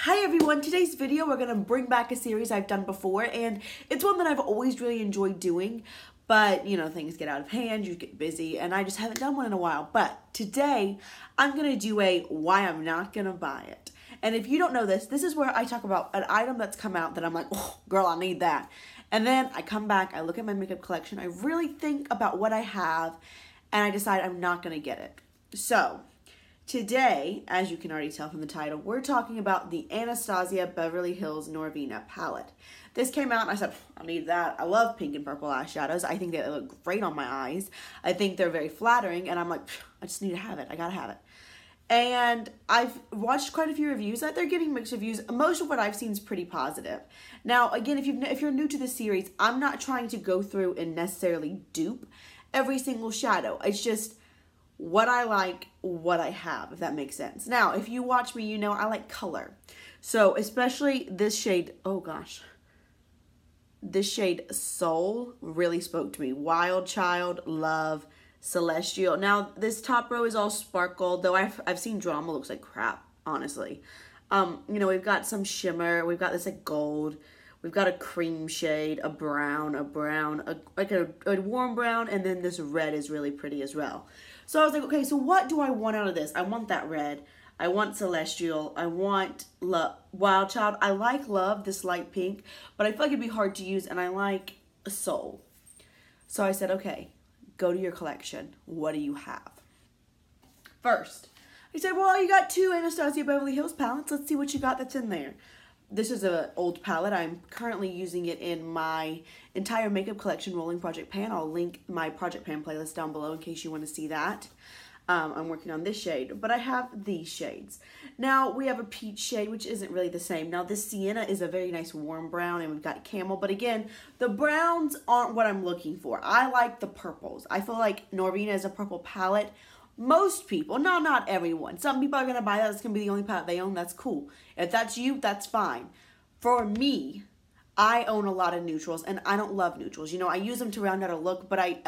Hi everyone, today's video we're going to bring back a series I've done before, and it's one that I've always really enjoyed doing, but you know, things get out of hand, you get busy, and I just haven't done one in a while. But today I'm going to do a why I'm not going to buy it. And if you don't know this is where I talk about an item that's come out that I'm like, oh girl, I need that. And then I come back, I look at my makeup collection, I really think about what I have, and I decide I'm not going to get it. So today, as you can already tell from the title, we're talking about the Anastasia Beverly Hills Norvina palette. This came out and I said, I need that. I love pink and purple eyeshadows. I think they look great on my eyes. I think they're very flattering, and I'm like, I just need to have it. I gotta have it. And I've watched quite a few reviews that they're getting mixed reviews. Most of what I've seen is pretty positive. Now, again, if you're new to the series, I'm not trying to go through and necessarily dupe every single shadow. It's just what I like, what I have, if that makes sense. Now, if you watch me, you know I like color. So, especially this shade, oh gosh. This shade, Soul, really spoke to me. Wild Child, Love, Celestial. Now, this top row is all sparkle, though I've seen drama looks like crap, honestly. You know, we've got some shimmer, we've got this like gold, we've got a cream shade, a brown, like a warm brown, and then this red is really pretty as well. So I was like, okay, so what do I want out of this? I want that red. I want Celestial. I want Wild Child. I like Love, this light pink, but I feel like it'd be hard to use, and I like Soul. So I said, okay, go to your collection. What do you have? First, I said, well, you got two Anastasia Beverly Hills palettes. Let's see what you got that's in there. This is an old palette. I'm currently using it in my entire makeup collection rolling project pan. I'll link my project pan playlist down below in case you want to see that. I'm working on this shade, but I have these shades. Now, we have a peach shade, which isn't really the same. Now, this sienna is a very nice warm brown, and we've got camel. But again, the browns aren't what I'm looking for. I like the purples. I feel like Norvina is a purple palette. Most people, no, not everyone. Some people are going to buy that. It's going to be the only palette they own. That's cool. If that's you, that's fine. For me, I own a lot of neutrals, and I don't love neutrals. You know, I use them to round out a look, but I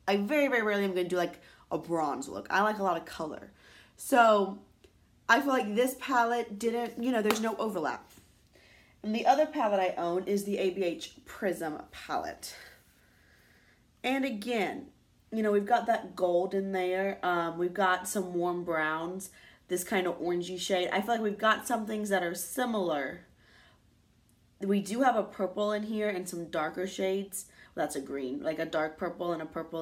very, very rarely am going to do like a bronze look. I like a lot of color. So I feel like this palette didn't, you know, there's no overlap. And the other palette I own is the ABH Prism palette. And again, you know, we've got that gold in there. We've got some warm browns, this kind of orangey shade. I feel like we've got some things that are similar. We do have a purple in here and some darker shades. Well, that's a green, like a dark purple and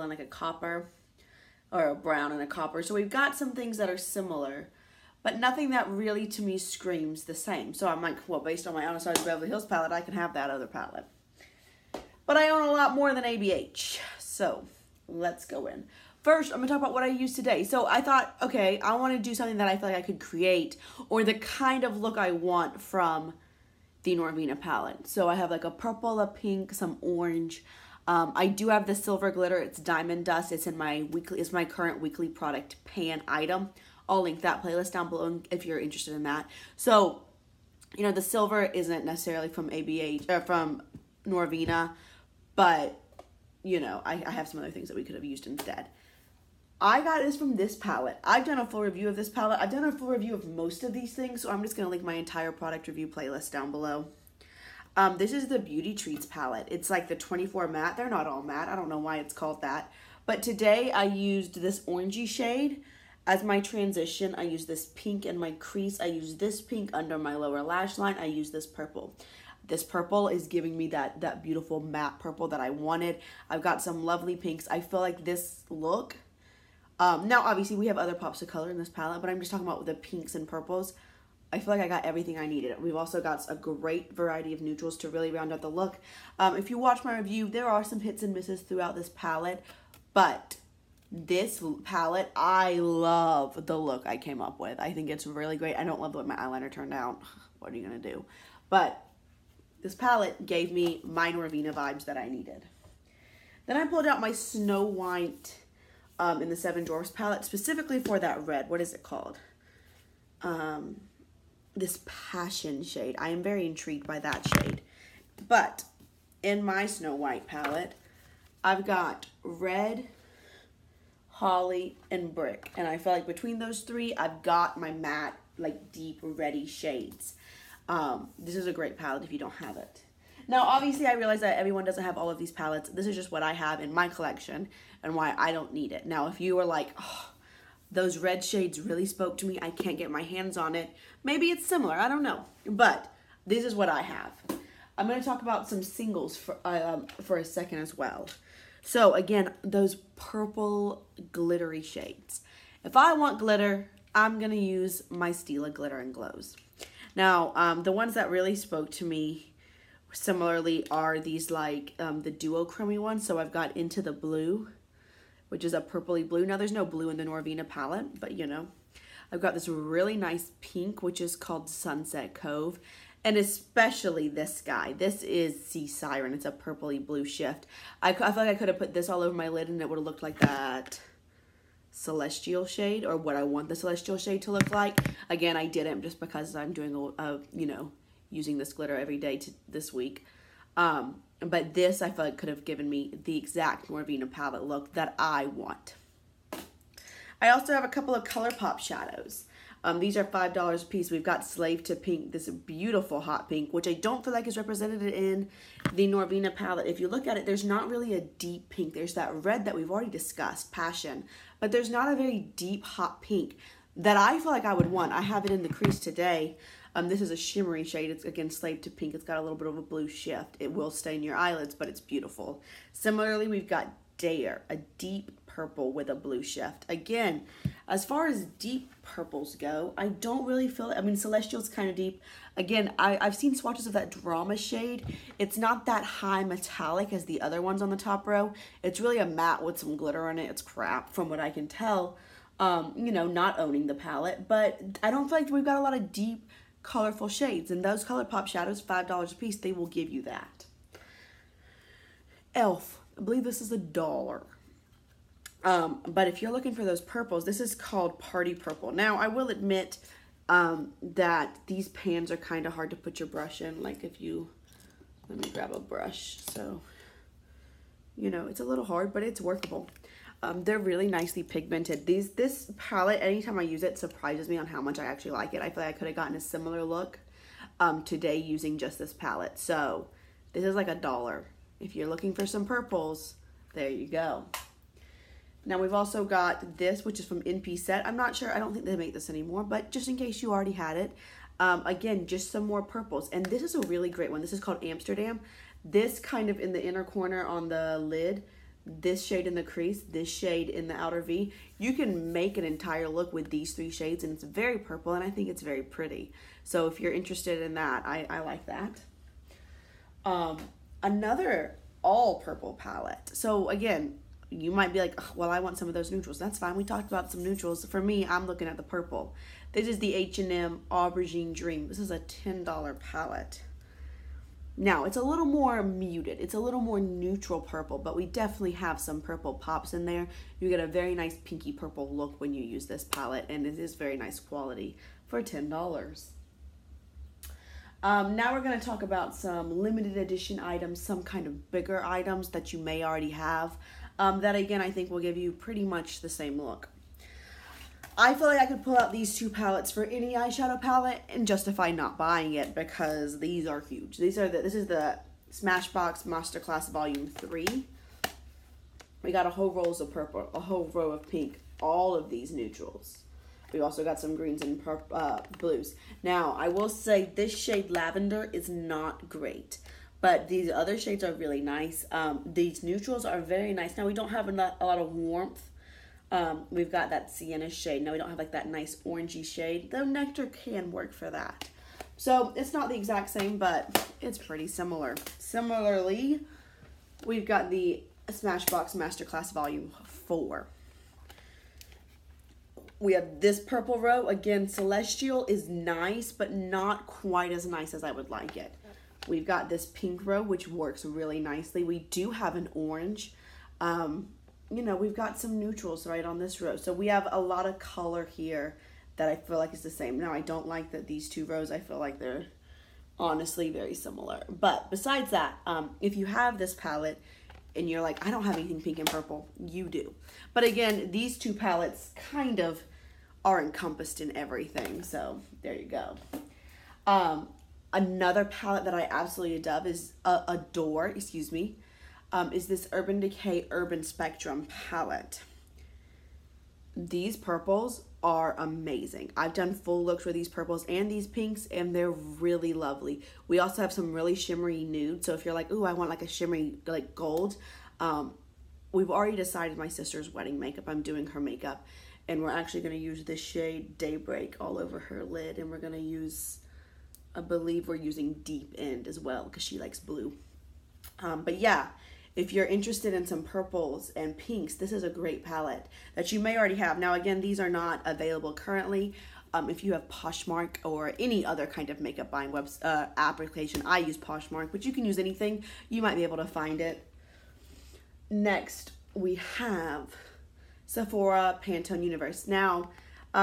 like a copper, or a brown and a copper. So we've got some things that are similar, but nothing that really to me screams the same. So I'm like, well, based on my Anastasia Beverly Hills palette, I can have that other palette. But I own a lot more than ABH. So let's go in. First, I'm going to talk about what I use today. So I thought, okay, I want to do something that I feel like I could create, or the kind of look I want from the Norvina palette. So I have like a purple, a pink, some orange. I do have the silver glitter. It's Diamond Dust. It's in my my current weekly product pan item. I'll link that playlist down below if you're interested in that. So, you know, the silver isn't necessarily from ABH or from Norvina, but you know, I have some other things that we could have used instead. I got this from this palette. I've done a full review of this palette. I've done a full review of most of these things, so I'm just going to link my entire product review playlist down below. This is the Beauty Treats palette. It's like the 24 matte. They're not all matte. I don't know why it's called that. But today I used this orangey shade as my transition. I used this pink in my crease. I used this pink under my lower lash line. I used this purple. This purple is giving me that beautiful matte purple that I wanted. I've got some lovely pinks. I feel like this look, now obviously we have other pops of color in this palette, but I'm just talking about the pinks and purples. I feel like I got everything I needed. We've also got a great variety of neutrals to really round out the look. If you watch my review, there are some hits and misses throughout this palette, but this palette, I love the look I came up with. I think it's really great. I don't love the way my eyeliner turned out. What are you going to do? But this palette gave me my Norvina vibes that I needed. Then I pulled out my Snow White in the Seven Dwarfs palette, specifically for that red. What is it called? This Passion shade. I am very intrigued by that shade. But in my Snow White palette, I've got red, holly, and brick. And I feel like between those three, I've got my matte like deep reddy shades. This is a great palette if you don't have it. Now, obviously, I realize that everyone doesn't have all of these palettes. This is just what I have in my collection and why I don't need it. Now, if you are like, oh, those red shades really spoke to me, I can't get my hands on it, maybe it's similar, I don't know. But this is what I have. I'm going to talk about some singles for a second as well. So, again, those purple glittery shades. If I want glitter, I'm going to use my Stila Glitter and Glows. Now, the ones that really spoke to me similarly are these like the duochrome ones. So I've got Into the Blue, which is a purpley blue. Now there's no blue in the Norvina palette, but you know. I've got this really nice pink, which is called Sunset Cove. And especially this guy. This is Sea Siren. It's a purpley blue shift. I feel like I could have put this all over my lid and it would have looked like that celestial shade, or what I want the celestial shade to look like. Again, I didn't, just because I'm doing you know, using this glitter every day this week. But this I feel like could have given me the exact Norvina palette look that I want. I also have a couple of Colourpop shadows. These are $5 a piece. We've got Slave to Pink, this beautiful hot pink, which I don't feel like is represented in the Norvina palette. If you look at it, there's not really a deep pink. There's that red that we've already discussed, Passion, but there's not a very deep hot pink that I feel like I would want. I have it in the crease today. This is a shimmery shade. It's, again, Slave to Pink. It's got a little bit of a blue shift. It will stain your eyelids, but it's beautiful. Similarly, we've got Dare, a deep purple with a blue shift. Again, as far as deep purples go, I don't really feel it. I mean, Celestial's kind of deep. Again, I've seen swatches of that Drama shade. It's not that high metallic as the other ones on the top row. It's really a matte with some glitter in it. It's crap from what I can tell, you know, not owning the palette. But I don't feel like we've got a lot of deep, colorful shades. And those Colourpop shadows, $5 a piece, they will give you that. Elf. I believe this is $1. But if you're looking for those purples, this is called Party Purple. Now, I will admit that these pans are kind of hard to put your brush in. Like if you, let me grab a brush. So, you know, it's a little hard, but it's workable. They're really nicely pigmented. This palette, anytime I use it, surprises me on how much I actually like it. I feel like I could have gotten a similar look today using just this palette. So this is like $1. If you're looking for some purples, there you go. Now we've also got this, which is from NP Set. I'm not sure, I don't think they make this anymore, but just in case you already had it. Again, just some more purples. And this is a really great one. This is called Amsterdam. This kind of in the inner corner on the lid, this shade in the crease, this shade in the outer V. You can make an entire look with these 3 shades, and it's very purple, and I think it's very pretty. So if you're interested in that, I like that. Another all purple palette. So again, you might be like, oh, well, I want some of those neutrals. That's fine. We talked about some neutrals. For me, I'm looking at the purple. This is the H&M Aubergine Dream. This is a $10 palette. Now, it's a little more muted. It's a little more neutral purple, but we definitely have some purple pops in there. You get a very nice pinky purple look when you use this palette, and it is very nice quality for $10. Now we're going to talk about some limited edition items, some kind of bigger items that you may already have. That again, I think will give you pretty much the same look. I feel like I could pull out these 2 palettes for any eyeshadow palette and justify not buying it because these are huge. This is the Smashbox Masterclass Volume 3. We got a whole row of purple, a whole row of pink, all of these neutrals. We also got some greens and blues. Now, I will say this shade Lavender is not great, but these other shades are really nice. These neutrals are very nice. Now, we don't have a lot of warmth. We've got that sienna shade. Now, we don't have like that nice orangey shade, though Nectar can work for that. So, it's not the exact same, but it's pretty similar. Similarly, we've got the Smashbox Masterclass Volume 4. We have this purple row. Again, Celestial is nice, but not quite as nice as I would like it. We've got this pink row, which works really nicely. We do have an orange. You know, we've got some neutrals right on this row. So we have a lot of color here that I feel like is the same. Now, I don't like that these 2 rows. I feel like they're honestly very similar. But besides that, if you have this palette, and you're like, I don't have anything pink and purple, you do. But again, these 2 palettes kind of are encompassed in everything. So there you go. Another palette that I absolutely adore, is this Urban Decay Urban Spectrum palette. These purples are amazing. I've done full looks for these purples and these pinks, and they're really lovely. We also have some really shimmery nude. So if you're like, ooh, I want like a shimmery like gold, we've already decided my sister's wedding makeup. I'm doing her makeup, and we're actually going to use this shade Daybreak all over her lid, and we're going to use, I believe we're using Deep End as well because she likes blue. But yeah, if you're interested in some purples and pinks, this is a great palette that you may already have. Now, again, these are not available currently. If you have Poshmark or any other kind of makeup buying application, I use Poshmark, but you can use anything. You might be able to find it. Next, we have Sephora Pantone Universe. Now,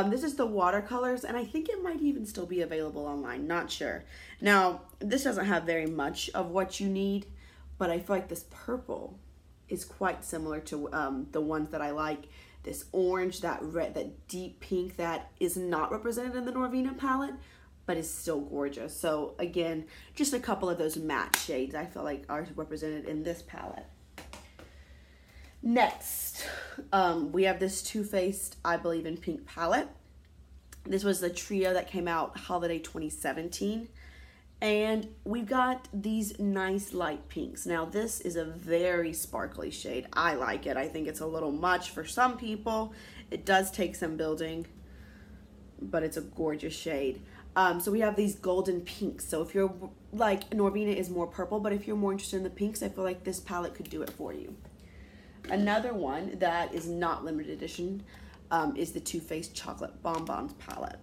this is the watercolors, and I think it might even still be available online. Not sure. Now, this doesn't have very much of what you need, but I feel like this purple is quite similar to the ones that I like. This orange, that red, that deep pink that is not represented in the Norvina palette, but is still gorgeous. So again, just a couple of those matte shades I feel like are represented in this palette. Next, we have this Too Faced I Believe in Pink palette. This was the trio that came out holiday 2017. And we've got these nice light pinks. Now this is a very sparkly shade. I like it. I think it's a little much for some people. It does take some building, but it's a gorgeous shade. So we have these golden pinks. So if you're like, Norvina is more purple, but if you're more interested in the pinks, I feel like this palette could do it for you. Another one that is not limited edition is the Too Faced Chocolate Bonbons palette.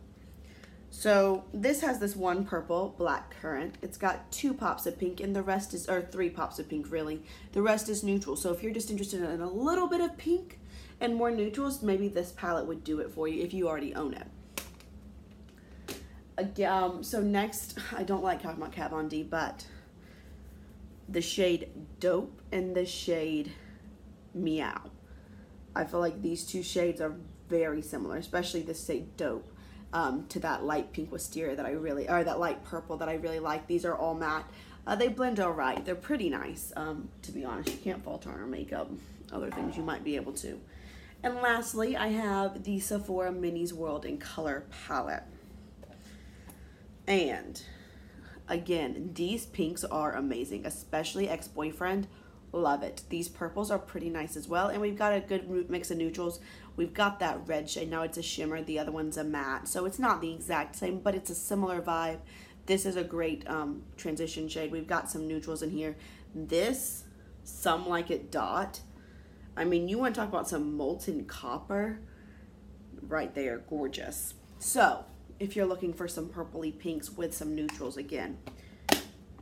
So this has this one purple, black currant. It's got 2 pops of pink, and the rest is, or 3 pops of pink really. The rest is neutral. So if you're just interested in a little bit of pink and more neutrals, maybe this palette would do it for you if you already own it. Again, so next, I don't like talking about Kat Von D, but the shade Dope and the shade Meow. I feel like these 2 shades are very similar, especially this shade Dope. To that light pink wisteria that I really, or that light purple that I really like. These are all matte. They blend all right. They're pretty nice. To be honest, you can't fault on our makeup. Other things you might be able to. And lastly, I have the Sephora Minnie's World in Color palette. And again, these pinks are amazing, especially Ex-Boyfriend. Love it. These purples are pretty nice as well, and we've got a good mix of neutrals. We've got that red shade. Now it's a shimmer, the other one's a matte, so it's not the exact same, but it's a similar vibe. This is a great transition shade. We've got some neutrals in here. This, Some Like It Dot, I mean, you want to talk about some molten copper right there, gorgeous. So if you're looking for some purpley pinks with some neutrals, again,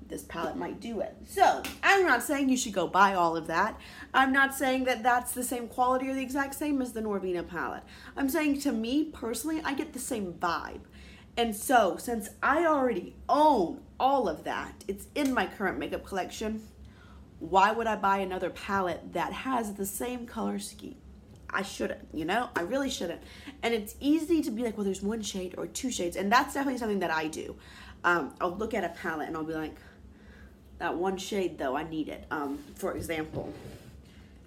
this palette might do it. So I'm not saying you should go buy all of that. I'm not saying that that's the same quality or the exact same as the Norvina palette. I'm saying, to me personally, I get the same vibe. And so since I already own all of that, it's in my current makeup collection, why would I buy another palette that has the same color scheme? I shouldn't, you know? I really shouldn't. And it's easy to be like, well, there's 1 shade or 2 shades. And that's definitely something that I do. I'll look at a palette and I'll be like, that 1 shade though, I need it. For example,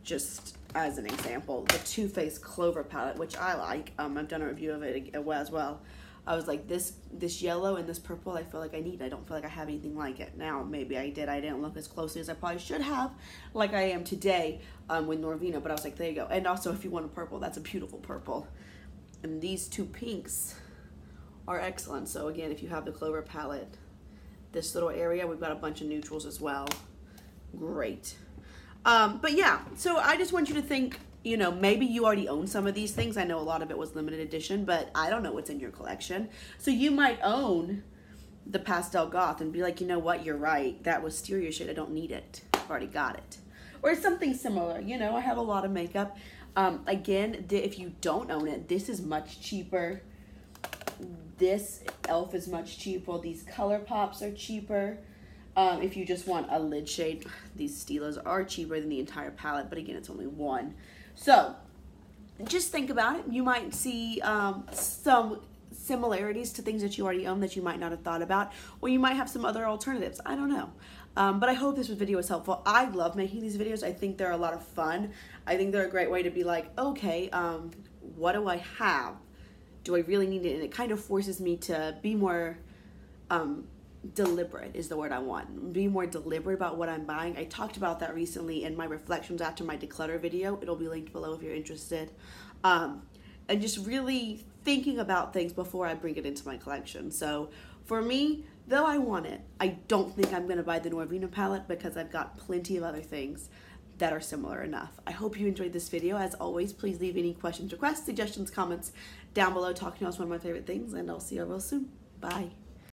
just as an example, the Too Faced Clover palette, which I like. I've done a review of it as well. I was like, this yellow and this purple, I feel like I need. I don't feel like I have anything like it. Now, maybe I did. I didn't look as closely as I probably should have, like I am today with Norvina. But I was like, there you go. And also, if you want a purple, that's a beautiful purple. And these 2 pinks are excellent. So again, if you have the Clover palette, this little area, we've got a bunch of neutrals as well. Great. But yeah, so I just want you to think, you know, maybe you already own some of these things. I know a lot of it was limited edition, but I don't know what's in your collection. So you might own the Pastel Goth and be like, you know what, you're right. That wisteria shade, I don't need it. I've already got it. Or something similar. You know, I have a lot of makeup. Again, if you don't own it, this is much cheaper. This e.l.f. is much cheaper. These Colourpops are cheaper. If you just want a lid shade, these Stilas are cheaper than the entire palette, but again, it's only 1. So just think about it. You might see some similarities to things that you already own that you might not have thought about, or you might have some other alternatives. I don't know. But I hope this video was helpful. I love making these videos. I think they're a lot of fun. I think they're a great way to be like, okay, what do I have? Do I really need it? And it kind of forces me to be more deliberate is the word I want. Be more deliberate about what I'm buying. I talked about that recently in my reflections after my declutter video. It'll be linked below if you're interested. And just really thinking about things before I bring it into my collection. So for me, though I want it, I don't think I'm going to buy the Norvina palette because I've got plenty of other things that are similar enough. I hope you enjoyed this video. As always, please leave any questions, requests, suggestions, comments down below. Talking to us one of my favorite things, and I'll see you real soon. Bye.